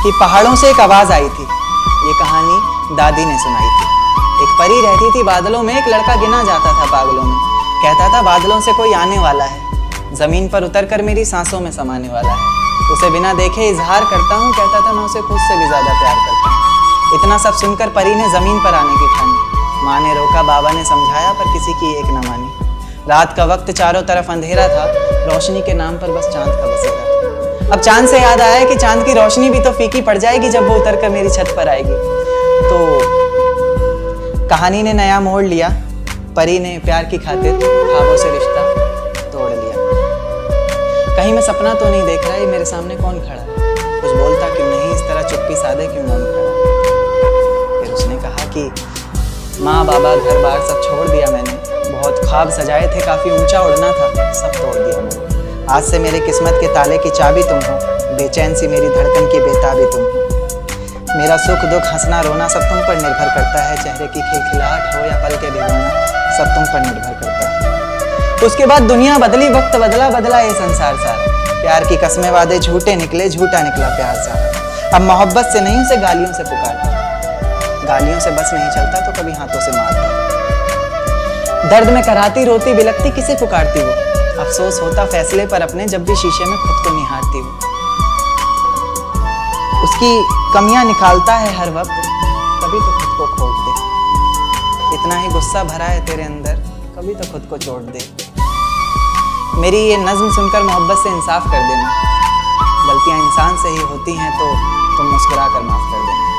कि पहाड़ों से एक आवाज आई थी। ये कहानी दादी ने सुनाई थी। एक परी रहती थी बादलों में, एक लड़का गिना जाता था पागलों में। कहता था बादलों से कोई आने वाला है, जमीन पर उतरकर मेरी सांसों में समाने वाला है। उसे बिना देखे इजहार करता हूँ, कहता था मैं उसे खुद से भी ज्यादा प्यार करता हूँ। इतना सब सुनकर परी ने जमीन पर आने की ठानी। माँ ने रोका, बाबा ने समझाया, पर किसी की एक न मानी। रात का वक्त चारों तरफ अंधेरा था, रोशनी के नाम पर बस चांद का बसेरा था। अब चांद से याद आया कि चांद की रोशनी भी तो फीकी पड़ जाएगी जब वो उतरकर मेरी छत पर आएगी। तो कहानी ने नया मोड़ लिया। परी ने प्यार की खातिर ख्वाबों से रिश्ता तोड़ लिया। कहीं मैं सपना तो नहीं देख रहा, ये मेरे सामने कौन खड़ा है? कुछ बोलता क्यों नहीं, इस तरह चुप्पी साधे क्यों मौन खड़ा? फिर उसने कहा कि माँ बाबा घर बार सब छोड़ दिया मैंने, बहुत ख्वाब सजाए थे, काफी ऊंचा उड़ना था, सब तोड़ दिया मैंने। आज से मेरे किस्मत के ताले की चाबी तुम हो, बेचैन सी मेरी धड़कन की बेताबी तुम हो। मेरा सुख दुख हंसना रोना सब तुम पर निर्भर करता है, चेहरे की खिलखिलाहट हो या पल के भिगोना सब तुम पर निर्भर करता है। उसके बाद दुनिया बदली, वक्त बदला, बदला ये संसार सारा। प्यार की कस्में वादे झूठे निकले, झूठा निकला प्यार सारा। अब मोहब्बत से नहीं उसे गालियों से पुकारता, गालियों से बस नहीं चलता तो कभी हाथों से मारता। दर्द में कराती रोती बिलखती किसे पुकारती वो, अफसोस होता फैसले पर अपने जब भी शीशे में खुद को निहारती वो। उसकी कमियां निकालता है हर वक्त, कभी तो खुद को खोट दे। इतना ही गुस्सा भरा है तेरे अंदर, कभी तो खुद को चोट दे। मेरी ये नज्म सुनकर मोहब्बत से इंसाफ कर देना, गलतियां इंसान से ही होती हैं तो तुम मुस्कुरा कर माफ कर देना।